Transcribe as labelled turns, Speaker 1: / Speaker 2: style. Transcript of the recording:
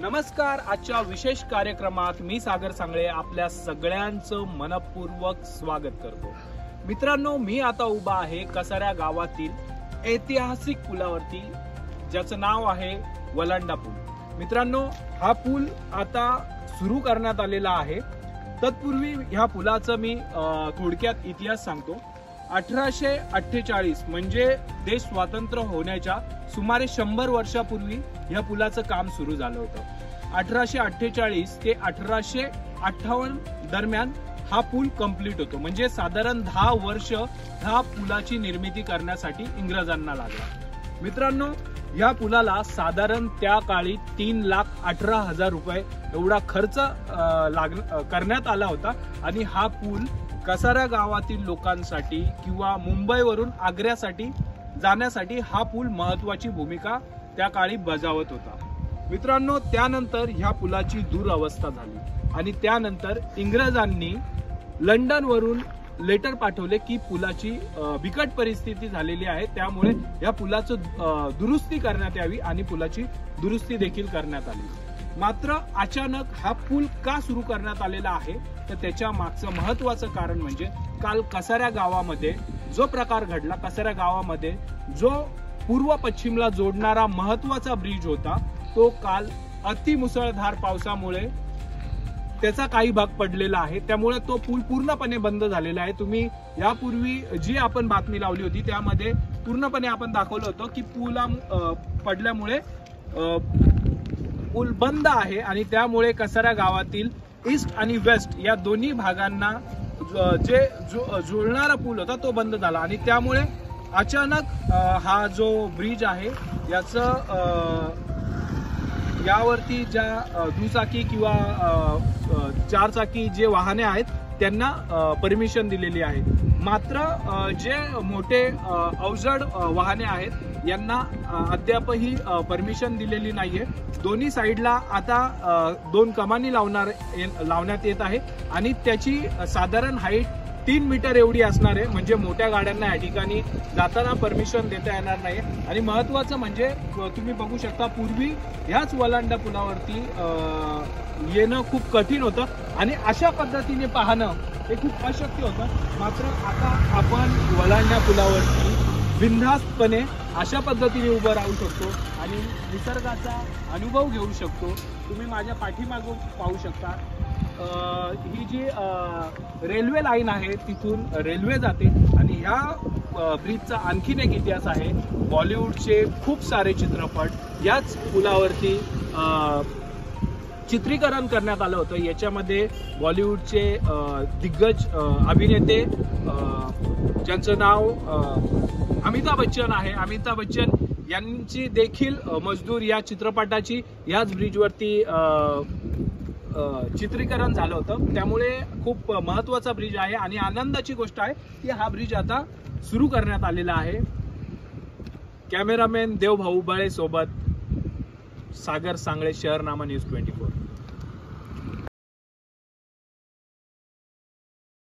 Speaker 1: नमस्कार. आजच्या विशेष कार्यक्रमात मी सागर सांगळे आपल्या सगळ्यांचं मनपूर्वक स्वागत करतो. मित्रांनो, मी आता उभा आहे कसाऱ्या गावातील ऐतिहासिक पुलावरती, ज्याचं नाव आहे वलांडा पूल. मित्रांनो, हा पूल आता सुरू करण्यात आलेला आहे. तत्पूर्वी ह्या पुलाचं मी थोडक्यात इतिहास सांगतो. 1848 म्हणजे देश स्वातंत्र्य होण्याच्या सुमारे 100 वर्षापूर्वी या पुलाचं काम सुरू झालं होतं. 1848 ते 1858 दरम्यान हा पूल कंप्लीट होतो. म्हणजे साधारण 10 वर्ष ह्या पुलाची निर्मिती करण्यासाठी इंग्रजांना लागला. मित्रांनो, या पुलाला साधारण त्या काळी 3,18,000 रुपये एवढा खर्च करण्यात आला होता. आणि हा पूल कसारा गावातील लोकांसाठी किंवा मुंबईवरून आग्र्यासाठी जाण्यासाठी हा पूल महत्वाची भूमिका त्या काळी बजावत होता. मित्रांनो, त्यानंतर ह्या पुलाची दुरवस्था झाली आणि त्यानंतर इंग्रजांनी लंडनवरून लेटर पाठवले की पुलाची बिकट परिस्थिती झालेली आहे, त्यामुळे या पुलाचं दुरुस्ती करण्यात यावी आणि पुलाची दुरुस्ती देखील करण्यात आली. मात्र अचानक हा पूल का सुरू करण्यात आलेला आहे, तर त्याच्या मागचं महत्वाचं कारण म्हणजे काल कसाऱ्या गावामध्ये जो प्रकार घडला. कसाऱ्या गावामध्ये जो पूर्व पश्चिमला जोडणारा महत्वाचा ब्रिज होता, तो काल अतिमुसळधार पावसामुळे त्याचा काही भाग पडलेला आहे. त्यामुळे तो पूल पूर्णपणे बंद झालेला आहे. तुम्ही यापूर्वी जी आपण बातमी लावली होती त्यामध्ये पूर्णपणे आपण दाखवलं होतं की पूल पडल्यामुळे पूल बंद आहे आणि त्यामुळे कसारा गावातील ईस्ट आणि वेस्ट या दोन्ही भागांना जे जुळणारा पूल होता तो बंद झाला. आणि त्यामुळे अचानक हा जो ब्रिज आहे यावरती ज्या दुचाकी किंवा चारचाकी जे वाहने आहेत त्यांना परमिशन दिलेली आहे. मात्र जे मोठे अवजड वाहने आहेत यांना अद्यापही परमिशन दिलेली नाहीये. दोन्ही साईडला आता 2 कमानी लावण्यात येत आहे आणि त्याची साधारण हाईट 3 मीटर एवढी असणार आहे. म्हणजे मोठ्या गाड्यांना या ठिकाणी जाताना परमिशन देता येणार नाही. आणि महत्वाचं म्हणजे तुम्ही बघू शकता, पूर्वी ह्याच वलांडा पुलावरती येणं खूप कठीण होतं आणि अशा पद्धतीने पाहणं हे खूप अशक्य होतं. मात्र आता आपण वलांडा पुलावरती बिनधास्तपणे अशा पद्धतीने उभं राहू शकतो आणि निसर्गाचा अनुभव घेऊ शकतो. तुम्ही माझ्या पाठीमागून पाहू शकता, ही जी रेल्वे लाईन आहे तिथून रेल्वे जाते. आणि ह्या ब्रिजचा आणखीन एक इतिहास आहे. बॉलिवूडचे खूप सारे चित्रपट याच पुलावरती चित्रीकरण करण्यात आलं होतं. याच्यामध्ये बॉलिवूडचे दिग्गज अभिनेते ज्यांचं नाव अमिताभ बच्चन आहे, अमिताभ बच्चन यांची देखील मजदूर या चित्रपटाची याच ब्रिजवरती चित्रीकरण झालं होतं. त्यामुळे खूप महत्वाचा ब्रिज आहे आणि आनंदाची गोष्ट आहे की हा ब्रिज आता सुरू करण्यात आलेला आहे. कॅमेरामॅन देवभाऊ बळे सोबत सागर सांगळे, शहरनामा न्यूज 24.